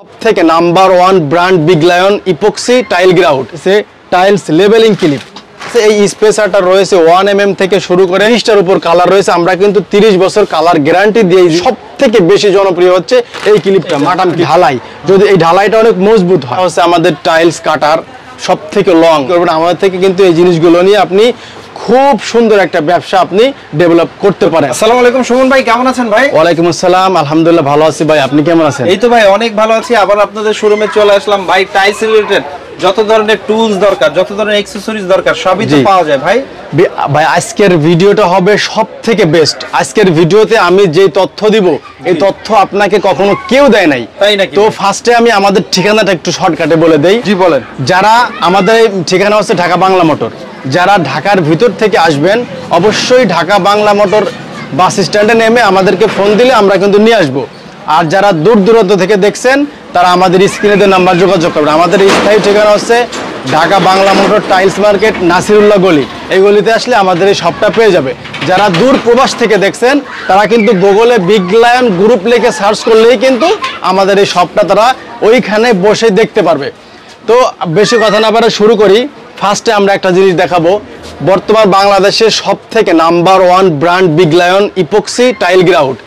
সবথেকে number one brand Big Lion epoxy tile grout সে tiles লেবেলিং ক্লিপ। এই স্পেসারটা রয়েছে 1mm থেকে শুরু করে 30টার উপর কালার রয়েছে। আমরা কিন্তু 30 বছর কালার গ্যারান্টি দিয়ে সবথেকে বেশি জনপ্রিয় হচ্ছে এই ক্লিপটা। মাটাম ঢালাই, যদি এই ঢালাইটা অনেক মজবুত হয় হচ্ছে আমাদের টাইলস কাটার সব থেকে লং করবেন আমাদের থেকে, কিন্তু এই জিনিসগুলো নিয়ে আপনি খুব সুন্দর একটা ব্যবসা আপনি ডেভেলপ করতে পারেন। আসসালামু আলাইকুম সুমন ভাই, কেমন আছেন ভাই? ওয়ালাইকুম আসসালাম, আলহামদুলিল্লাহ ভালো আছি ভাই, আপনি কেমন আছেন? এই তো ভাই অনেক ভালো আছি। আবার আপনাদের শোরুমে চলে আসলাম ভাই। টাইলস রিলেটেড যত ধরনের টুলস দরকার, যত ধরনের অ্যাকসেসরিজ দরকার সবই তো পাওয়া যায় ভাই। ভাই আজকের ভিডিওটা হবে সব থেকে বেস্ট। আজকের ভিডিওতে আমি যে তথ্য দিব এই তথ্য আপনাকে কখনো কেউ দেয় নাই, তাই নাকি? তো ফার্স্টে আমি আমাদের ঠিকানাটা একটু শর্টকাটে বলে দেই। জি বলেন। যারা আমাদের ঠিকানা হচ্ছে ঢাকা বাংলা মোটর, যারা ঢাকার ভিতর থেকে আসবেন অবশ্যই ঢাকা বাংলা মোটর বাস স্ট্যান্ডে নেমে আমাদেরকে ফোন দিলে আমরা কিন্তু নিয়ে আসবো। আর যারা দূর দূরান্ত থেকে দেখছেন তারা আমাদের স্ক্রিনে দেওয়া নাম্বার যোগাযোগ করবেন। আমাদের স্থায়ী ঠিকানা হচ্ছে Dhaka Bangla motor tiles market, Nasirullah গলি। এই গলিতে আসলে আমাদের এই শপটা পেয়ে যাবে। যারা দূর প্রবাস থেকে দেখছেন তারা কিন্তু গুগলে বিগ লায়ন গ্রুপ লিখে সার্চ করলেই কিন্তু আমাদের এই শপটা তারা ওইখানে বসে দেখতে পারবে। তো বেশি কথা না বাড়ে শুরু করি। ফার্স্টে আমরা একটা জিনিস দেখাবো। বর্তমান বাংলাদেশের সব থেকে number one brand Big Lion epoxy tile grout.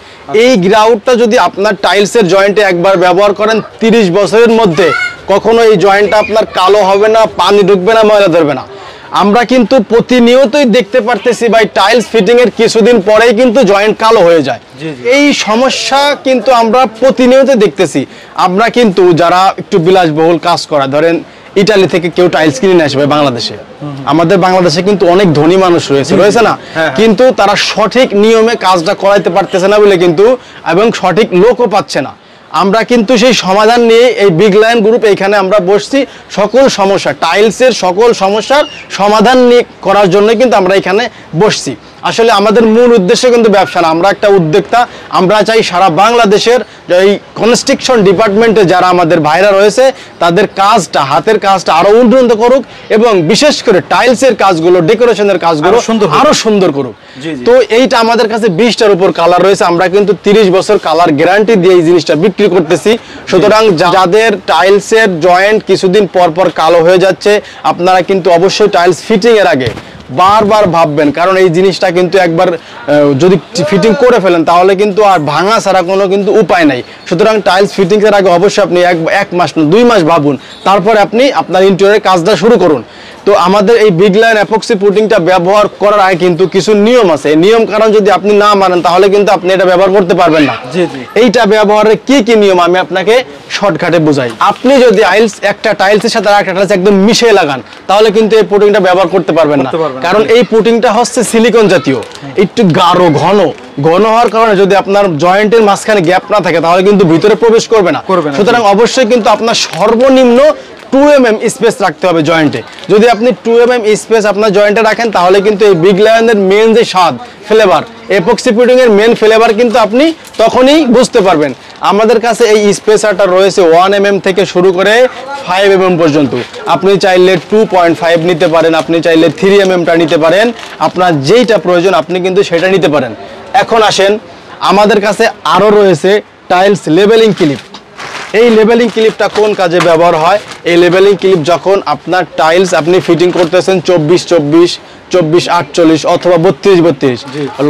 এই গ্রাউটটা যদি আপনার টাইলসের জয়েন্টে একবার ব্যবহার করেন 30 বছরের মধ্যে কখনো এই জয়েন্টটা আপনার কালো হবে না, পানি ঢুকবে না, ময়লা ধরবে না। আমরা কিন্তু প্রতিনিয়তই দেখতে পারতেছি ভাই টাইলস ফিটিং এর কিছুদিন পরেই কিন্তু জয়েন্ট কালো হয়ে যায়। এই সমস্যা কিন্তু আমরা প্রতিনিয়ত দেখতেছি। আমরা কিন্তু যারা একটু বিলাসবহুল কাজ করা, ধরেন ইটালি থেকে কেউ টাইলস কিনে নিয়ে আসবে বাংলাদেশে, আমাদের বাংলাদেশে কিন্তু অনেক ধনী মানুষ রয়েছে না, কিন্তু তারা সঠিক নিয়মে কাজটা করাইতে পারতেছে না বলে কিন্তু, এবং সঠিক লোকও পাচ্ছে না। আমরা কিন্তু সেই সমাধান নিয়ে এই বিগ লায়ন গ্রুপ এখানে আমরা বসছি। সকল সমস্যা টাইলসের সকল সমস্যার সমাধান নিয়ে করার জন্য কিন্তু আমরা এখানে বসছি। আসলে আমাদের মূল উদ্দেশ্য কিন্তু ব্যবসা না, আমরা একটা উদ্যোক্তা। আমরা চাই সারা বাংলাদেশের এই কনস্ট্রাকশন ডিপার্টমেন্টে যারা আমাদের ভাইরা রয়েছে তাদের কাজটা, হাতের কাজটা আরো উন্নত করুক, এবং বিশেষ করে টাইলসের কাজগুলো, ডেকোরেশনের কাজগুলো আরো সুন্দর করুক। তো এইটা আমাদের কাছে 20টার উপর কালার রয়েছে। আমরা কিন্তু 30 বছর কালার গ্যারান্টি দিয়ে এই জিনিসটা বিক্রি করতেছি। সুতরাং যাদের টাইলসের জয়েন্ট কিছুদিন পর পর কালো হয়ে যাচ্ছে, আপনারা কিন্তু অবশ্যই টাইলস ফিটিং এর আগে বারবার ভাববেন, কারণ এই জিনিসটা কিন্তু একবার যদি ফিটিং করে ফেলেন তাহলে কিন্তু আর ভাঙা ছাড়া কোনো কিন্তু উপায় নাই। সুতরাং টাইলস ফিটিং এর আগে অবশ্যই আপনি এক মাস না 2 মাস ভাবুন, তারপরে আপনি আপনার ইন্টেরিয়রের কাজটা শুরু করুন। তো আমাদের এই বিগ লায়ন এপক্সি পুটিংটা ব্যবহার করার আগে কিন্তু কিছু নিয়ম আছে। এই নিয়ম কারণ যদি আপনি না মানেন তাহলে কিন্তু আপনি এটা ব্যবহার করতে পারবেন না। এইটা ব্যবহারের কি কি নিয়ম আমি আপনাকে শর্টকাটে বোঝাই। আপনি যদি একটা টাইলসের সাথে আরেকটা টাইলস একদম মিশিয়ে লাগান তাহলে কিন্তু এই পুটিংটা ব্যবহার করতে পারবেন না, কারণ এই পুটিংটা হচ্ছে সিলিকন জাতীয়, একটু গাঢ় ঘন হওয়ার কারণে যদি আপনার জয়েন্টের মাঝখানে গ্যাপ না থাকে তাহলে কিন্তু ভিতরে প্রবেশ করবে না। সুতরাং অবশ্যই কিন্তু আপনার সর্বনিম্ন 2mm স্পেস রাখতে হবে জয়েন্টে। যদি আপনি 2mm স্পেস আপনার জয়েন্টে রাখেন তাহলে কিন্তু এই বিগ লায়নের মেন যে স্বাদ, ফ্লেভার, এপক্সি পুটিং এর মেন ফ্লেভার কিন্তু আপনি তখনই বুঝতে পারবেন। আমাদের কাছে এই স্পেসারটা রয়েছে 1mm থেকে শুরু করে 5mm পর্যন্ত। আপনি চাইলে 2.5 নিতে পারেন, আপনি চাইলে 3mmটা নিতে পারেন, আপনার যেইটা প্রয়োজন আপনি কিন্তু সেটা নিতে পারেন। এখন আসেন, আমাদের কাছে আরো রয়েছে টাইলস লেবেলিং ক্লিপ। এই লেবেলিং ক্লিপটা কোন কাজে ব্যবহার হয়? এই লেবেলিং ক্লিপ যখন আপনার টাইলস আপনি ফিটিং করতেছেন 24-24, 24-48 অথবা 32-32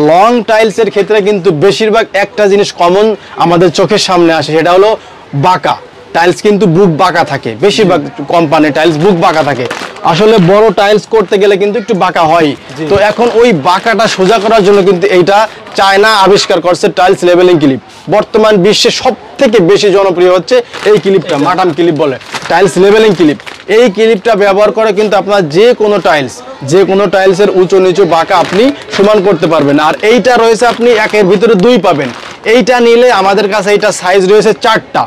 লং টাইলসের ক্ষেত্রে কিন্তু বেশিরভাগ একটা জিনিস কমন আমাদের চোখের সামনে আসে, সেটা হলো বাঁকা টাইলস। কিন্তু বুক বাঁকা থাকে, বেশিরভাগ কোম্পানি টাইলস বুক বাঁকা থাকে। আসলে বড় টাইলস করতে গেলে কিন্তু একটু বাঁকা হয়। তো এখন ওই বাঁকাটা সোজা করার জন্য কিন্তু এইটা চায়না আবিষ্কার করছে টাইলস লেবেলিং ক্লিপ। বর্তমান বিশ্বে সব থেকে বেশি জনপ্রিয় হচ্ছে এই ক্লিপটা, মাটাম ক্লিপ বলে, টাইলস লেবেলিং ক্লিপ। এই ক্লিপটা ব্যবহার করে কিন্তু আপনার যে কোনো টাইলসের উঁচু নিচু বাঁকা আপনি সমান করতে পারবেন। আর এইটা রয়েছে আপনি একের ভিতরে 2 পাবেন। এইটা নিলে আমাদের কাছে এইটা সাইজ রয়েছে 4টা,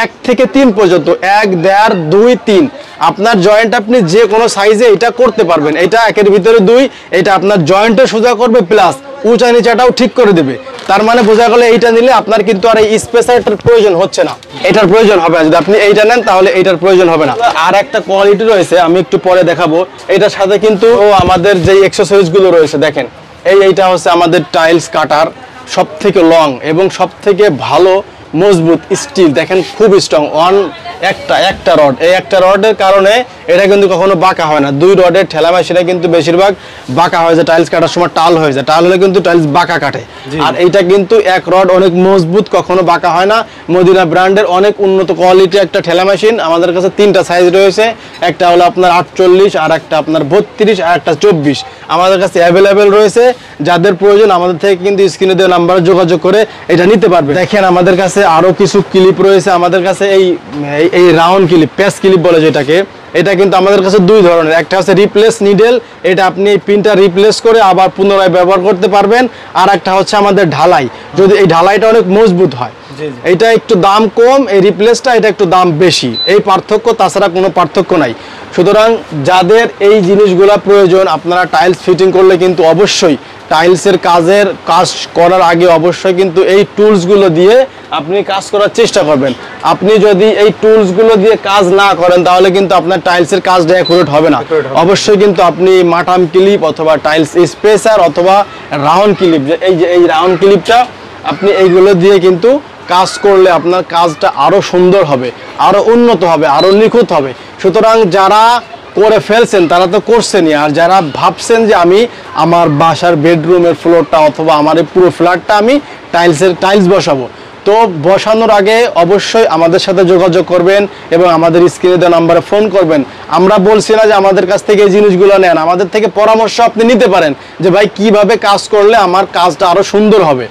1 থেকে 3 পর্যন্ত, 1, 1.5, 2, 3। আপনার জয়েন্ট আপনি যে কোনো সাইজে এটা করতে পারবেন। এটা একের ভিতরে 2, এটা আপনার জয়েন্টও সোজা করবে প্লাস উঁচা নিচাটাও ঠিক করে দেবে। তার মানে বোঝা গেল এইটা নিলে আপনার কিন্তু আর এই স্পেসারটার প্রয়োজন হচ্ছে না, এটার প্রয়োজন হবে না। যদি আপনি এইটা নেন তাহলে এইটার প্রয়োজন হবে না। আর একটা কোয়ালিটি রয়েছে, আমি একটু পরে দেখাবো। এটার সাথে কিন্তু আমাদের যে অ্যাকসেসরিজ গুলো রয়েছে দেখেন, এইটা হচ্ছে আমাদের টাইলস কাটার সব থেকে লং এবং সব থেকে ভালো মজবুত স্টিল দেখেন, খুব স্ট্রং। একটা রড, এই একটা রডের কারণে এটা কিন্তু কখনো বাঁকা হয় না। 2 রডের ঠেলা মেশিনে কিন্তু বেশিরভাগ বাঁকা হয়ে যায়, টাইলস কাটার সময় টাল হয়ে যায়, টাল হলে কিন্তু টাইলস বাঁকা কাটে। আর এইটা কিন্তু এক রড অনেক মজবুত, কখনো বাঁকা হয় না। মদিনা ব্র্যান্ডের অনেক উন্নত কোয়ালিটি একটা ঠেলা মেশিন। আমাদের কাছে 3টা সাইজ রয়েছে, একটা হলো আপনার 48, আর একটা আপনার 32, আর একটা 24 আমাদের কাছে অ্যাভেলেবেল রয়েছে। যাদের প্রয়োজন আমাদের থেকে কিন্তু স্ক্রিনে দেওয়া নাম্বারে যোগাযোগ করে এটা নিতে পারবে। দেখেন আমাদের কাছে আরো কিছু ক্লিপ রয়েছে। আমাদের কাছে এই রাউন্ড ক্লিপ, প্যাচ ক্লিপ বলে যেটাকে, এটা কিন্তু আমাদের কাছে 2 ধরনের। একটা হচ্ছে রিপ্লেস নিডেল, এটা আপনি পিনটা রিপ্লেস করে আবার পুনরায় ব্যবহার করতে পারবেন। আর একটা হচ্ছে আমাদের ঢালাই, যদি এই ঢালাইটা অনেক মজবুত হয়। এটা একটু দাম কম, এই রিপ্লেসটা এটা একটু দাম বেশি, এই পার্থক্য, তাছাড়া কোনো পার্থক্য নাই। সুতরাং যাদের এই জিনিসগুলো প্রয়োজন, আপনারা টাইলস ফিটিং করলে কিন্তু অবশ্যই টাইলসের কাজ করার আগে অবশ্যই কিন্তু এই টুলসগুলো দিয়ে আপনি কাজ করার চেষ্টা করবেন। আপনি যদি এই টুলসগুলো দিয়ে কাজ না করেন তাহলে কিন্তু আপনার টাইলসের কাজটা অ্যাকুরেট হবে না। অবশ্যই কিন্তু আপনি মাটাম ক্লিপ অথবা টাইলস স্পেসার অথবা রাউন্ড ক্লিপ, এই রাউন্ড ক্লিপটা আপনি এইগুলো দিয়ে কিন্তু কাজ করলে আপনার কাজটা আরো সুন্দর হবে, আরো উন্নত হবে, আরো নিখুঁত হবে। সুতরাং যারা করে ফেলছেন তারা তো করছেনই, আর যারা ভাবছেন যে আমি আমার বাসার বেডরুমের ফ্লোরটা অথবা আমার এই পুরো ফ্ল্যাটটা আমি টাইলস বসাবো, তো বসানোর আগে অবশ্যই আমাদের সাথে যোগাযোগ করবেন এবং আমাদের স্ক্রিনে দেওয়া নাম্বারে ফোন করবেন। আমরা বলছি না যে আমাদের কাছ থেকে এই জিনিসগুলো নেন, আমাদের থেকে পরামর্শ আপনি নিতে পারেন যে ভাই কিভাবে কাজ করলে আমার কাজটা আরো সুন্দর হবে।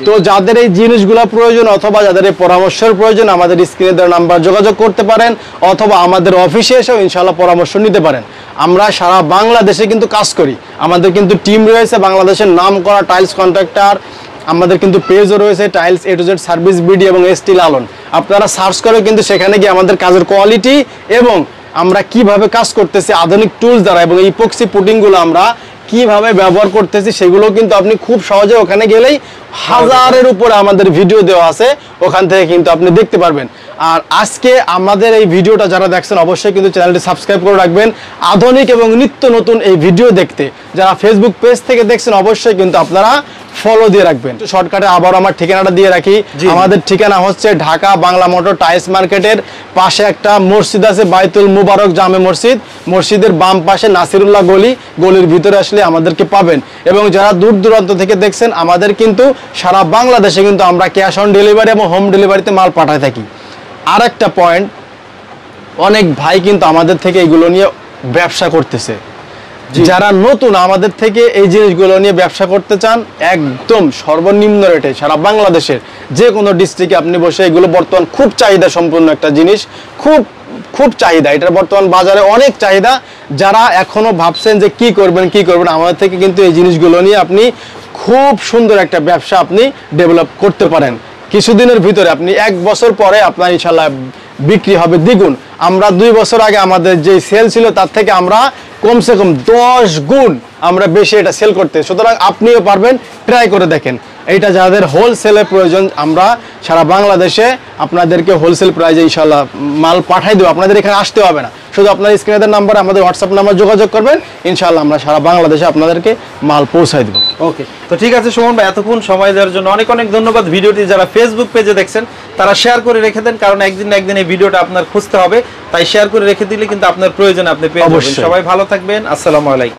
তো যাদের এই জিনিসগুলো প্রয়োজন অথবা যাদের এই পরামর্শের প্রয়োজন, আমাদের স্ক্রিনে দেওয়া নাম্বার যোগাযোগ করতে পারেন অথবা আমাদের অফিসে এসেও ইনশাআল্লাহ পরামর্শ নিতে পারেন। আমরা সারা বাংলাদেশে কিন্তু কাজ করি, আমাদের কিন্তু টিম রয়েছে, বাংলাদেশের নামকরা টাইলস কন্ট্রাক্টর। আমাদের কিন্তু পেজও রয়েছে, tiles A to Z service BD এবং ST লালন। আপনারা সার্চ করে কিন্তু সেখানে গিয়ে আমাদের কাজের কোয়ালিটি এবং আমরা কিভাবে কাজ করতেছি আধুনিক টুলস দ্বারা এবং ইপক্সি পুটিংগুলো আমরা কিভাবে ব্যবহার করতেছি সেগুলো কিন্তু আপনি খুব সহজে ওখানে গেলেই হাজারের উপরে আমাদের ভিডিও দেওয়া আছে, ওখান থেকে কিন্তু আপনি দেখতে পারবেন। আর আজকে আমাদের এই ভিডিওটা যারা দেখছেন অবশ্যই কিন্তু চ্যানেলটি সাবস্ক্রাইব করে রাখবেন আধুনিক এবং নিত্য নতুন এই ভিডিও দেখতে। যারা ফেসবুক পেজ থেকে দেখছেন অবশ্যই কিন্তু আপনারা ফলো দিয়ে রাখবেন। শর্টকাটে আবার আমার ঠিকানাটা দিয়ে রাখি। আমাদের ঠিকানা হচ্ছে ঢাকা বাংলা মোটর টাইলস মার্কেটের পাশে একটা মসজিদ আছে, বাইতুল মুবারক জামে মসজিদ, মসজিদের বাম পাশে নাসিরুল্লাহ গলি, গলির ভিতরে আসলে আমাদেরকে পাবেন। এবং যারা দূর দূরান্ত থেকে দেখছেন আমাদের কিন্তু সারা বাংলাদেশে কিন্তু আমরা ক্যাশ অন ডেলিভারি এবং হোম ডেলিভারিতে মাল পাঠায় থাকি। আর একটা পয়েন্ট, অনেক ভাই কিন্তু আমাদের থেকে এগুলো নিয়ে ব্যবসা করতেছে। যারা নতুন আমাদের থেকে এই জিনিসগুলো নিয়ে ব্যবসা করতে চান, একদম সর্বনিম্ন রেটে সারা বাংলাদেশের যে কোনো ডিস্ট্রিক্টে আপনি বসে, এগুলো বর্তমান খুব চাহিদা সম্পন্ন একটা জিনিস, খুব চাহিদা, এটার বর্তমান বাজারে অনেক চাহিদা। যারা এখনো ভাবছেন যে কি করবেন আমাদের থেকে কিন্তু এই জিনিসগুলো নিয়ে আপনি খুব সুন্দর একটা ব্যবসা আপনি ডেভেলপ করতে পারেন। কিছুদিনের ভিতরে আপনি 1 বছর পরে আপনার ইনশাল্লাহ বিক্রি হবে দ্বিগুণ। আমরা 2 বছর আগে আমাদের যে সেল ছিল তার থেকে আমরা কমসে কম 10 গুণ আমরা বেশি এটা সেল করতে। সুতরাং আপনিও পারবেন, ট্রাই করে দেখেন। এইটা যাদের হোলসেলের প্রয়োজন আমরা সারা বাংলাদেশে আপনাদেরকে হোলসেল প্রাইজে ইনশাল্লাহ মাল পাঠাই দেবো, আপনাদের এখানে আসতে হবে না। শুধু আপনার স্ক্রিনের নাম্বারে আমাদের হোয়াটসঅ্যাপ নাম্বার যোগাযোগ করবেন, ইনশাল্লাহ আমরা সারা বাংলাদেশে আপনাদেরকে মাল পৌঁছাই দেবো। ওকে, তো ঠিক আছে সুমন ভাই, এতক্ষণ সময় দেওয়ার জন্য অনেক অনেক ধন্যবাদ। ভিডিওটি যারা ফেসবুক পেজে দেখছেন তারা শেয়ার করে রেখে দেন, কারণ একদিন না একদিন এই ভিডিওটা আপনার খুঁজতে হবে, তাই শেয়ার করে রেখে দিলে কিন্তু আপনার প্রয়োজন আপনি পেয়ে যাবেন। সবাই ভালো থাকবেন, আসসালামু আলাইকুম।